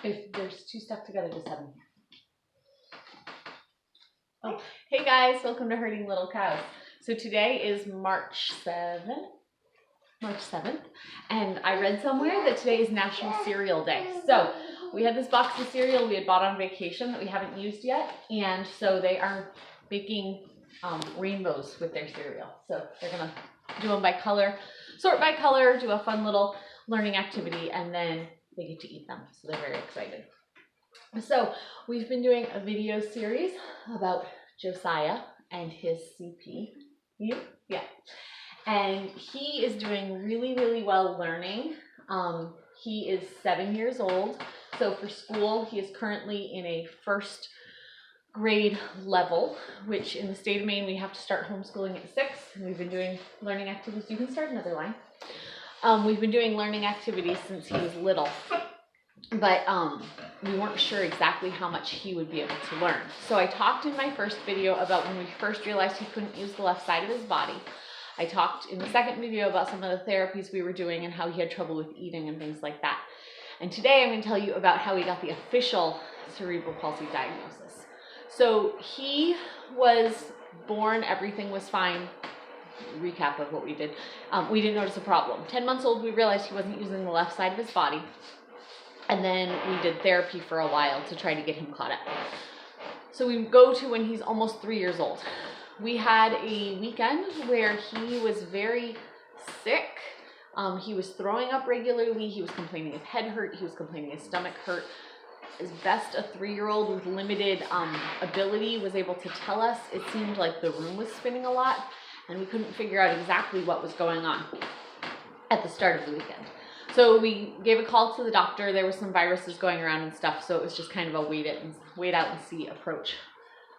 If there's two stuck together, just have them here. Oh, hey guys, welcome to Herding Little Cows. So today is March 7th, and I read somewhere that today is National Cereal Day. So we had this box of cereal we had bought on vacation that we haven't used yet, and so they are making rainbows with their cereal. So they're gonna do them by color, sort by color, do a fun little learning activity, and then they get to eat them. So they're very excited. So we've been doing a video series about Josiah and his CP. Yeah. And he is doing really, really well learning. He is 7 years old. So for school, he is currently in a first grade level, which in the state of Maine, we have to start homeschooling at 6. And we've been doing learning activities. You can start another line. We've been doing learning activities since he was little. But we weren't sure exactly how much he would be able to learn. So I talked in my first video about when we first realized he couldn't use the left side of his body. I talked in the second video about some of the therapies we were doing and how he had trouble with eating and things like that. And today I'm going to tell you about how he got the official cerebral palsy diagnosis. So he was born, everything was fine. Recap of what we did. We didn't notice a problem. 10 months old, we realized he wasn't using the left side of his body. And then we did therapy for a while to try to get him caught up. So we go to when he's almost 3 years old. We had a weekend where he was very sick. He was throwing up regularly. He was complaining of head hurt. He was complaining his stomach hurt. As best a 3-year-old with limited ability was able to tell us, it seemed like the room was spinning a lot, and we couldn't figure out exactly what was going on at the start of the weekend. So we gave a call to the doctor. There were some viruses going around and stuff, so it was just kind of a wait out and see approach.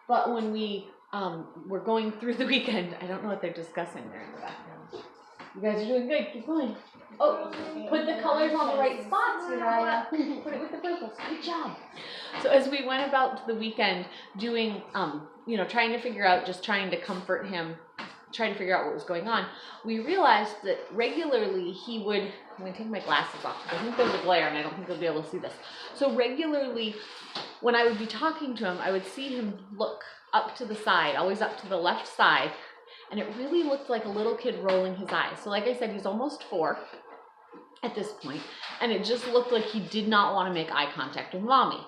But when we were going through the weekend, I don't know what they're discussing there in the background. You guys are doing good. Keep going. Oh, put the colors on the right spots, Josiah. Put it with the purples. Good job. So as we went about the weekend doing, trying to figure out, just trying to comfort him, trying to figure out what was going on, we realized that regularly he would, I'm going to take my glasses off because I think there's a glare and I don't think they'll be able to see this. So regularly when I would be talking to him, I would see him look up to the side, always up to the left side, and it really looked like a little kid rolling his eyes. So like I said, he's almost 4 at this point, and it just looked like he did not want to make eye contact with mommy.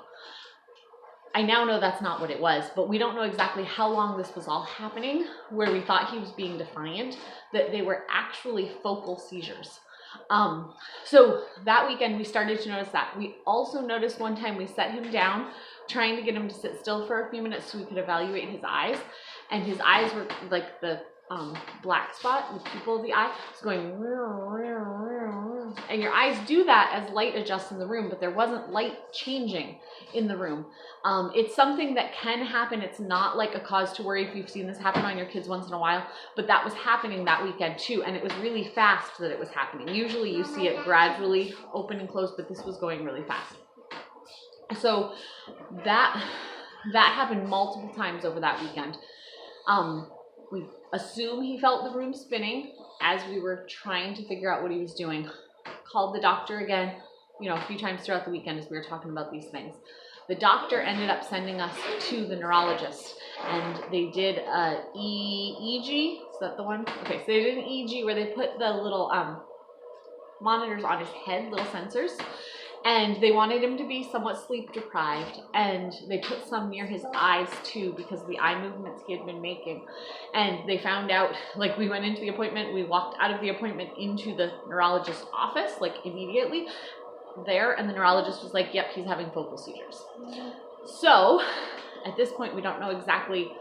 I now know that's not what it was, but we don't know exactly how long this was all happening, where we thought he was being defiant, that they were actually focal seizures. So that weekend we started to notice that. We also noticed one time we set him down, trying to get him to sit still for a few minutes so we could evaluate his eyes, and his eyes were like the black spot, the pupil of the eye, was going, and your eyes do that as light adjusts in the room, but there wasn't light changing in the room. It's something that can happen. It's not like a cause to worry if you've seen this happen on your kids once in a while, but that was happening that weekend too, and it was really fast that it was happening. Usually you see it gradually open and close, but this was going really fast. So that happened multiple times over that weekend. We assume he felt the room spinning as we were trying to figure out what he was doing. Called the doctor again, a few times throughout the weekend as we were talking about these things. The doctor ended up sending us to the neurologist, and they did a EEG. Is that the one? Okay, so they did an EEG where they put the little monitors on his head, little sensors. And they wanted him to be somewhat sleep deprived, and they put some near his eyes too because of the eye movements he had been making. And they found out, like, we went into the appointment, we walked out of the appointment into the neurologist's office, like immediately there, and the neurologist was like, yep, he's having focal seizures. So at this point we don't know exactly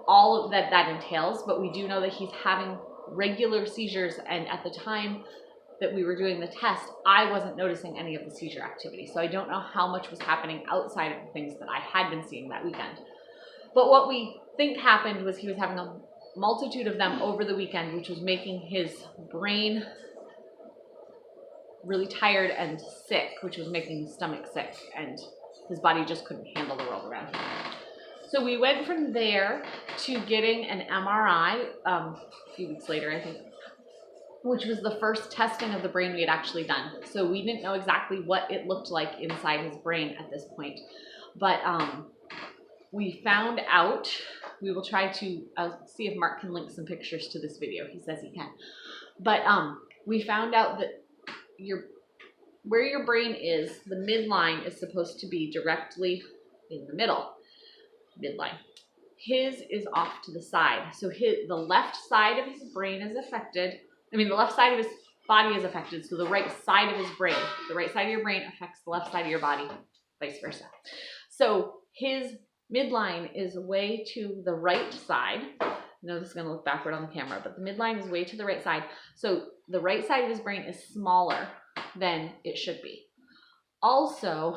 all that entails, but we do know that he's having regular seizures, and at the time that we were doing the test, I wasn't noticing any of the seizure activity. So I don't know how much was happening outside of the things that I had been seeing that weekend. But what we think happened was he was having a multitude of them over the weekend, which was making his brain really tired and sick, which was making his stomach sick, and his body just couldn't handle the world around him. So we went from there to getting an MRI a few weeks later, I think. which was the first testing of the brain we had actually done. So we didn't know exactly what it looked like inside his brain at this point. But we found out, we will try to, I'll see if Mark can link some pictures to this video. He says he can. But we found out that where your brain is, the midline is supposed to be directly in the middle, midline. His is off to the side. So the left side of his brain is affected. I mean, the left side of his body is affected. So the right side of his brain, the right side of your brain affects the left side of your body, vice versa. So his midline is way to the right side. I know this is going to look backward on the camera, but the midline is way to the right side. So the right side of his brain is smaller than it should be. Also,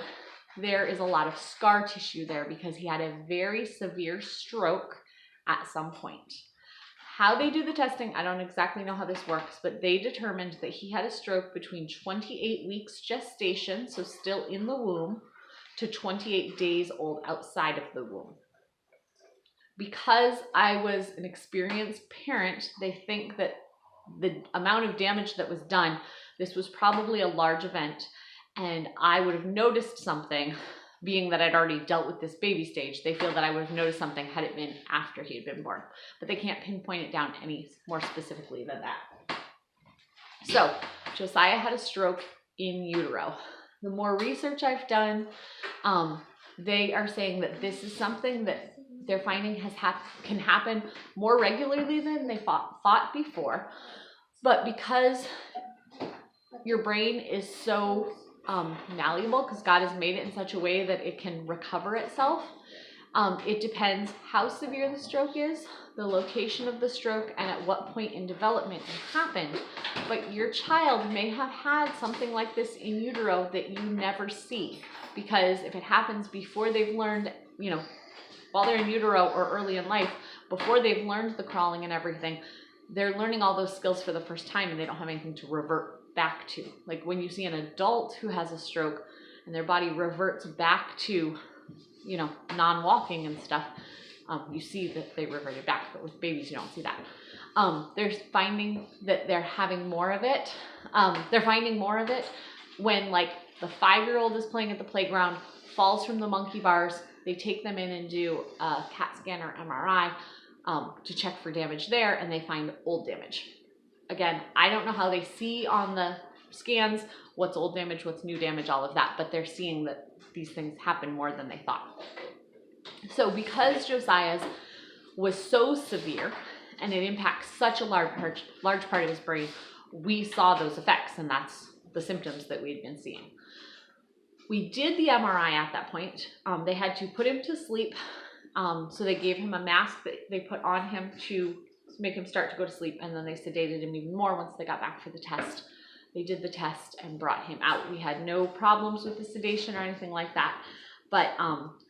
there is a lot of scar tissue there because he had a very severe stroke at some point. How they do the testing, I don't exactly know how this works, but they determined that he had a stroke between 28 weeks gestation, so still in the womb, to 28 days old outside of the womb. Because I was an experienced parent, they think that the amount of damage that was done, this was probably a large event, and I would have noticed something, being that I'd already dealt with this baby stage. They feel that I would have noticed something had it been after he had been born, but they can't pinpoint it down any more specifically than that. So Josiah had a stroke in utero. The more research I've done, they are saying that this is something that they're finding can happen more regularly than they thought before. But because your brain is so malleable, because God has made it in such a way that it can recover itself, it depends how severe the stroke is, the location of the stroke, and at what point in development it happened. But your child may have had something like this in utero that you never see, because if it happens before they've learned, while they're in utero or early in life, before they've learned the crawling and everything, they're learning all those skills for the first time and they don't have anything to revert back to. Like when you see an adult who has a stroke and their body reverts back to, non-walking and stuff, you see that they reverted back, but with babies you don't see that. They're finding that they're having more of it. They're finding more of it when like the 5-year-old is playing at the playground, falls from the monkey bars, they take them in and do a CAT scan or MRI to check for damage there, and they find old damage. Again, I don't know how they see on the scans what's old damage, what's new damage, all of that, but they're seeing that these things happen more than they thought. So because Josiah's was so severe and it impacts such a large part of his brain, we saw those effects, and that's the symptoms that we'd been seeing. We did the MRI at that point. They had to put him to sleep. So they gave him a mask that they put on him to make him start to go to sleep, and then they sedated him even more once they got back for the test. They did the test and brought him out. We had no problems with the sedation or anything like that. But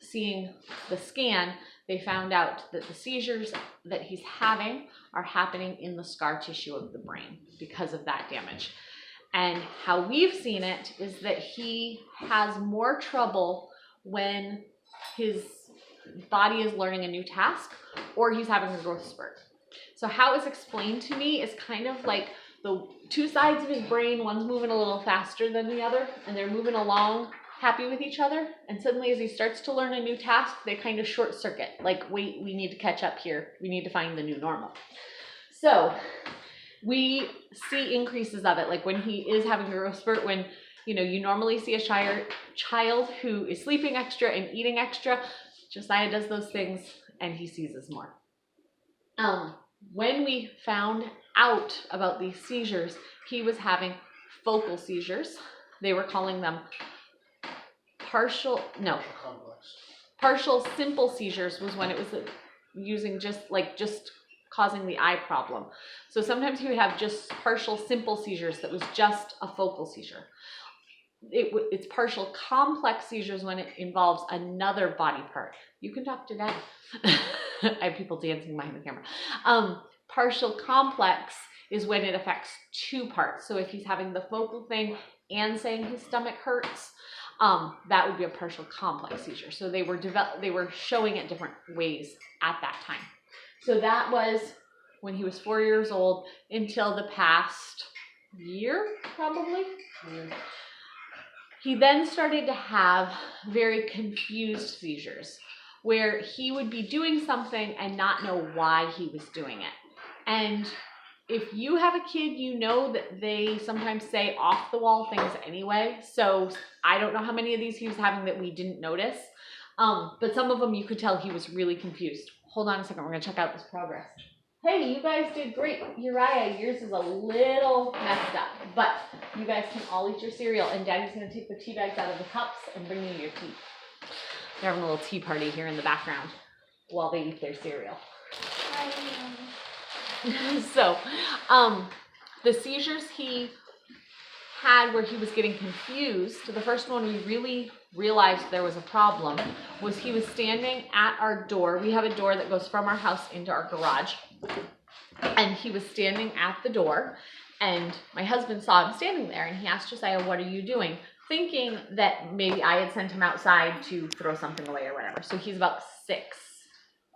seeing the scan, they found out that the seizures that he's having are happening in the scar tissue of the brain because of that damage. And how we've seen it is that he has more trouble when his body is learning a new task or he's having a growth spurt. So how it's explained to me is kind of like the two sides of his brain, one's moving a little faster than the other, and they're moving along happy with each other, and suddenly as he starts to learn a new task, they kind of short circuit, like, wait, we need to catch up here, we need to find the new normal. So we see increases of it, like when he is having a growth spurt, when you normally see a child who is sleeping extra and eating extra, Josiah does those things and he seizes more. When we found out about these seizures, he was having focal seizures. They were calling them partial simple seizures was when it was using just causing the eye problem. So sometimes he would have just partial simple seizures that was just a focal seizure. It's partial complex seizures when it involves another body part. You can talk to Dad. I have people dancing behind the camera. Partial complex is when it affects two parts. So if he's having the focal thing and saying his stomach hurts, that would be a partial complex seizure. So they were showing it different ways at that time. So that was when he was 4 years old until the past year, probably. He then started to have very confused seizures, where he would be doing something and not know why he was doing it. And if you have a kid, you know that they sometimes say off the wall things anyway. So I don't know how many of these he was having that we didn't notice. But some of them you could tell he was really confused. Hold on a second, we're gonna check out this progress. Hey, you guys did great. Uriah, yours is a little messed up, but you guys can all eat your cereal, and Daddy's gonna take the tea bags out of the cups and bring you your tea. They're having a little tea party here in the background while they eat their cereal. So, the seizures he had where he was getting confused, the first one we really realized there was a problem was he was standing at our door. We have a door that goes from our house into our garage. And he was standing at the door, and my husband saw him standing there, and he asked Josiah, "What are you doing?" Thinking that maybe I had sent him outside to throw something away or whatever. So he's about 6,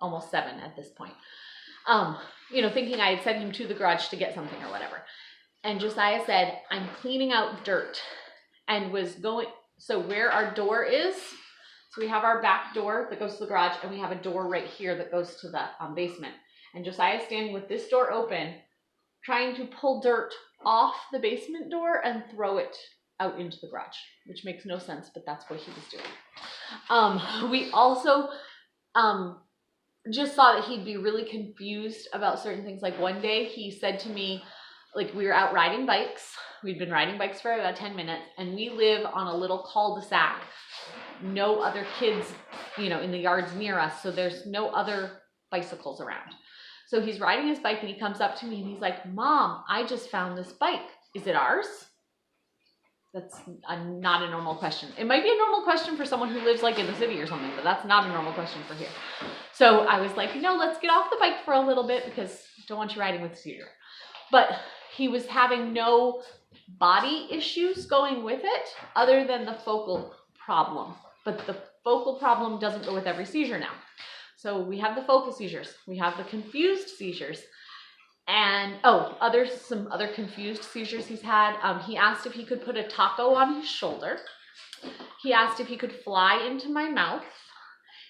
almost 7 at this point. Thinking I had sent him to the garage to get something or whatever. And Josiah said, "I'm cleaning out dirt," and was going, so where our door is, so we have our back door that goes to the garage, and we have a door right here that goes to the basement. And Josiah's standing with this door open, trying to pull dirt off the basement door and throw it out into the garage, which makes no sense, but that's what he was doing. We also just saw that he'd be really confused about certain things. Like one day he said to me, like we were out riding bikes. We'd been riding bikes for about 10 minutes, and we live on a little cul-de-sac. No other kids, in the yards near us, so there's no other bicycles around. So he's riding his bike, and he comes up to me, and he's like, "Mom, I just found this bike. Is it ours?" That's not a normal question. It might be a normal question for someone who lives like in the city or something, but that's not a normal question for here. So I was like, "No, let's get off the bike for a little bit because I don't want you riding with seizure." But he was having no body issues going with it other than the focal problem. But the focal problem doesn't go with every seizure now. So we have the focal seizures, we have the confused seizures, and some other confused seizures he's had. He asked if he could put a taco on his shoulder. He asked if he could fly into my mouth.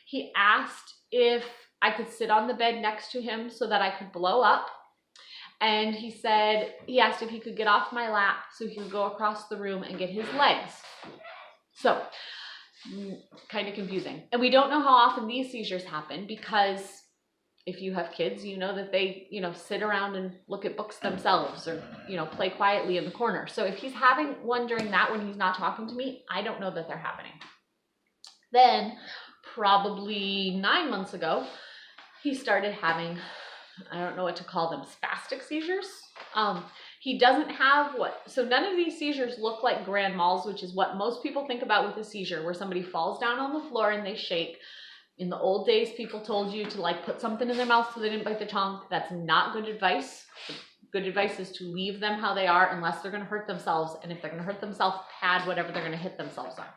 He asked if I could sit on the bed next to him so that I could blow up. And he asked if he could get off my lap so he could go across the room and get his legs. So, kind of confusing. And we don't know how often these seizures happen, because if you have kids, you know that they, sit around and look at books themselves, or, play quietly in the corner. So if he's having one during that when he's not talking to me, I don't know that they're happening. Then, probably 9 months ago, he started having, I don't know what to call them, spastic seizures. He doesn't have so none of these seizures look like grand mals, which is what most people think about with a seizure, where somebody falls down on the floor and they shake. In the old days, people told you to put something in their mouth so they didn't bite their tongue. That's not good advice. Good advice is to leave them how they are unless they're going to hurt themselves. And if they're going to hurt themselves, pad whatever they're going to hit themselves on.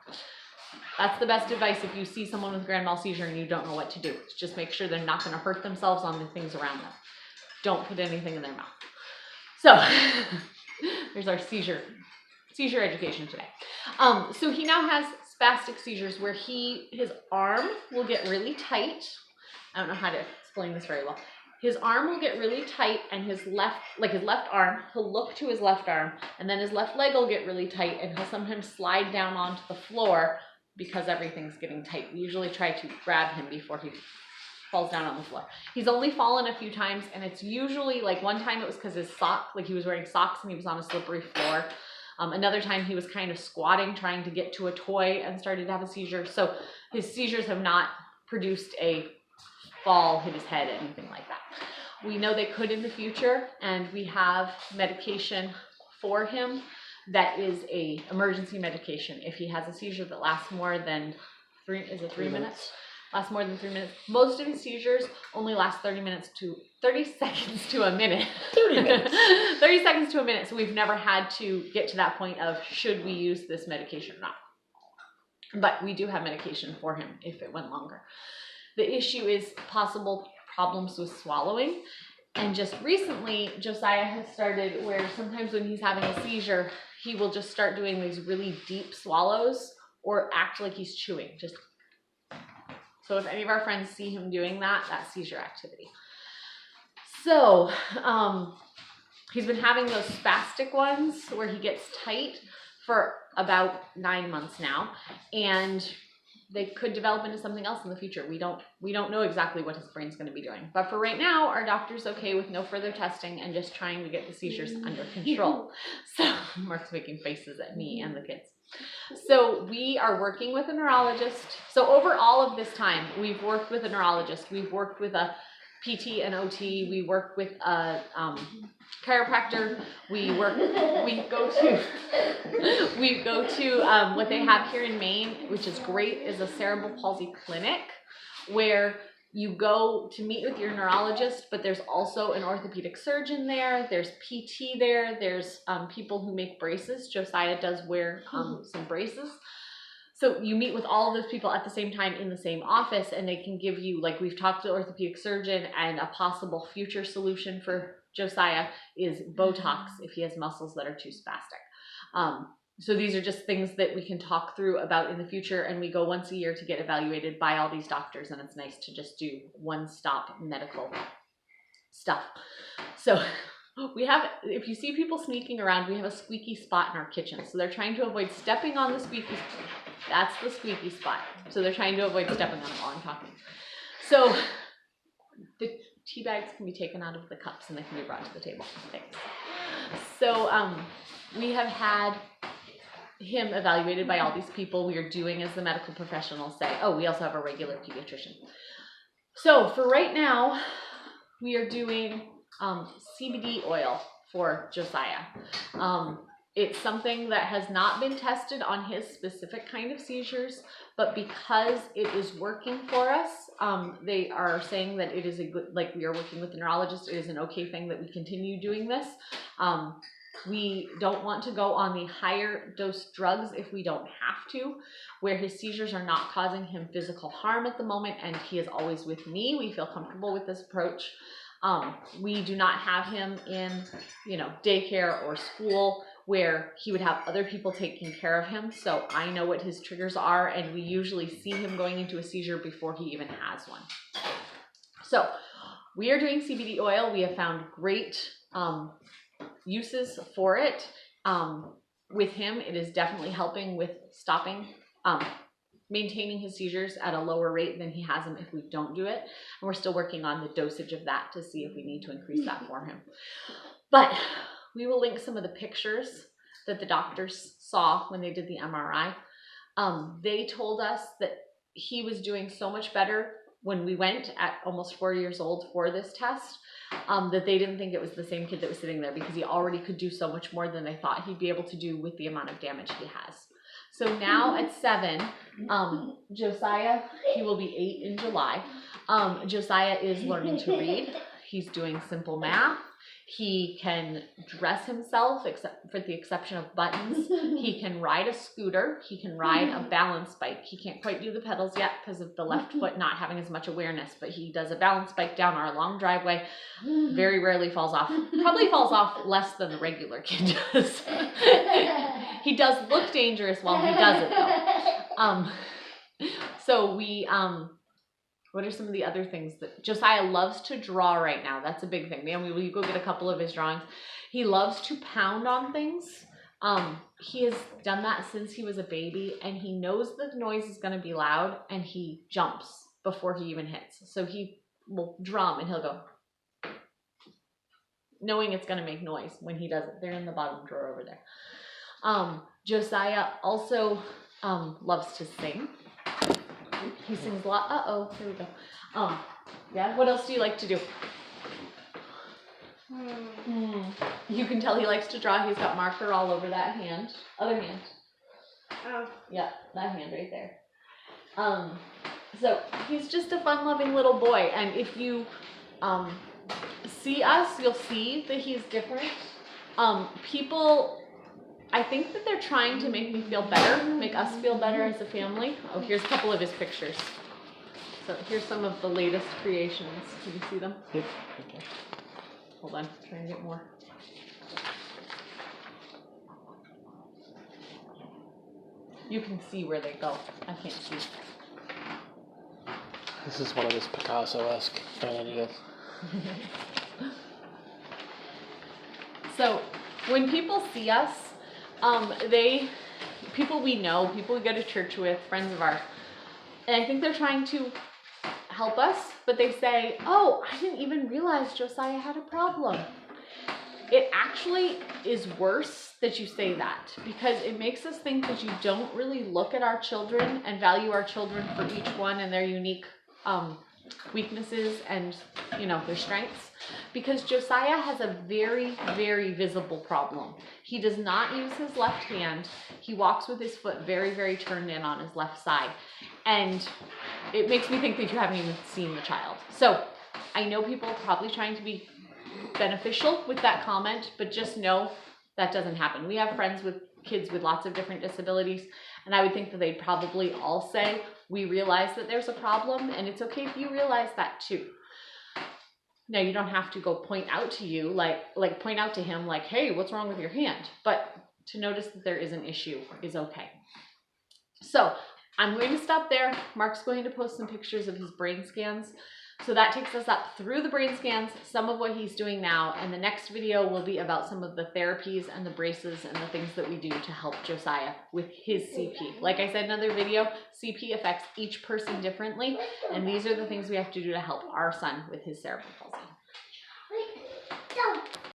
That's the best advice if you see someone with grand mal seizure and you don't know what to do. Just make sure they're not going to hurt themselves on the things around them. Don't put anything in their mouth. So there's our seizure education today. So he now has spastic seizures where his arm will get really tight. I don't know how to explain this very well. His arm will get really tight, and his left arm, he'll look to his left arm, and then his left leg will get really tight, and he'll sometimes slide down onto the floor because everything's getting tight. We usually try to grab him before he falls down on the floor. He's only fallen a few times, and it's usually, one time it was because his sock, he was wearing socks and he was on a slippery floor. Another time he was kind of squatting, trying to get to a toy, and started to have a seizure. So his seizures have not produced a fall, hit his head, anything like that. We know they could in the future, and we have medication for him that is a emergency medication. If he has a seizure that lasts more than 3 minutes? Lasts more than 3 minutes. Most of his seizures only last 30 seconds to a minute. 30 minutes. 30 seconds to a minute. So we've never had to get to that point of should we use this medication or not. But we do have medication for him if it went longer. The issue is possible problems with swallowing. And just recently, Josiah has started where sometimes when he's having a seizure, he will just start doing these really deep swallows or act like he's chewing. So if any of our friends see him doing that, that's seizure activity. So he's been having those spastic ones where he gets tight for about 9 months now, and they could develop into something else in the future. We don't know exactly what his brain's going to be doing. But for right now, our doctor's okay with no further testing and just trying to get the seizures under control. So Mark's making faces at me and the kids. So we are working with a neurologist. So over all of this time, we've worked with a neurologist. We've worked with a PT and OT. We work with a chiropractor. We go to what they have here in Maine, which is great, is a cerebral palsy clinic where you go to meet with your neurologist, but there's also an orthopedic surgeon there. There's PT there. There's people who make braces. Josiah does wear some braces. So you meet with all of those people at the same time in the same office, and they can give you, like we've talked to the orthopedic surgeon, and a possible future solution for Josiah is Botox if he has muscles that are too spastic. So these are just things that we can talk through about in the future, and we go once a year to get evaluated by all these doctors, and it's nice to just do one-stop medical stuff. So we have, if you see people sneaking around, we have a squeaky spot in our kitchen. So they're trying to avoid stepping on the squeaky spot. That's the squeaky spot. So they're trying to avoid stepping on it while I'm talking. So the tea bags can be taken out of the cups and they can be brought to the table. Thanks. So we have had him evaluated by all these people. We are doing as the medical professionals say. Oh, we also have a regular pediatrician. So for right now, we are doing CBD oil for Josiah. It's something that has not been tested on his specific kind of seizures, but because it is working for us, they are saying that it is a good, like we are working with the neurologist, it is an okay thing that we continue doing this. We don't want to go on the higher dose drugs if we don't have to, where his seizures are not causing him physical harm at the moment, and he is always with me. We feel comfortable with this approach. We do not have him in, daycare or school where he would have other people taking care of him. So I know what his triggers are, and we usually see him going into a seizure before he even has one. So we are doing CBD oil. We have found great uses for it. With him, it is definitely helping with stopping, maintaining his seizures at a lower rate than he has them if we don't do it. And we're still working on the dosage of that to see if we need to increase that for him. But we will link some of the pictures that the doctors saw when they did the MRI. They told us that he was doing so much better when we went at almost 4 years old for this test, that they didn't think it was the same kid that was sitting there because he already could do so much more than they thought he'd be able to do with the amount of damage he has. So now at 7, Josiah, he will be 8 in July. Josiah is learning to read. He's doing simple math. He can dress himself, except for the exception of buttons. He can ride a scooter. He can ride a balance bike. He can't quite do the pedals yet because of the left foot not having as much awareness, but he does a balance bike down our long driveway. Very rarely falls off. Probably falls off less than the regular kid does. He does look dangerous while he does it though. So we, what are some of the other things that Josiah loves to draw right now? That's a big thing. Man, will you go get a couple of his drawings? He loves to pound on things. He has done that since he was a baby, and he knows the noise is going to be loud, and he jumps before he even hits. So he will drum, and he'll go, knowing it's going to make noise when he does it. They're in the bottom drawer over there. Josiah also loves to sing. He sings a lot. Uh-oh, here we go. Yeah, what else do you like to do? You can tell he likes to draw. He's got marker all over that hand. Other hand. Oh. Yeah, that hand right there. So he's just a fun-loving little boy. And if you see us, you'll see that he's different. People, I think that they're trying to make me feel better, make us feel better as a family. Oh, here's a couple of his pictures. So here's some of the latest creations. Can you see them? Yep. Okay. Hold on, trying to get more. You can see where they go. I can't see. This is one of his Picasso-esque ideas. So when people see us, people we know, people we go to church with, friends of ours, and I think they're trying to help us, but they say, oh, I didn't even realize Josiah had a problem. It actually is worse that you say that, because it makes us think that you don't really look at our children and value our children for each one and their unique weaknesses and, you know, their strengths. Because Josiah has a very, very visible problem. He does not use his left hand. He walks with his foot very, very turned in on his left side. And it makes me think that you haven't even seen the child. So I know people are probably trying to be beneficial with that comment, but just know that doesn't happen. We have friends with kids with lots of different disabilities, and I would think that they'd probably all say, we realize that there's a problem, and it's okay if you realize that too. Now, you don't have to go point out to you, like point out to him, like, hey, what's wrong with your hand? But to notice that there is an issue is okay. So I'm going to stop there. Mark's going to post some pictures of his brain scans. So that takes us up through the brain scans, some of what he's doing now, and the next video will be about some of the therapies and the braces and the things that we do to help Josiah with his CP. Like I said in another video, CP affects each person differently, and these are the things we have to do to help our son with his cerebral palsy.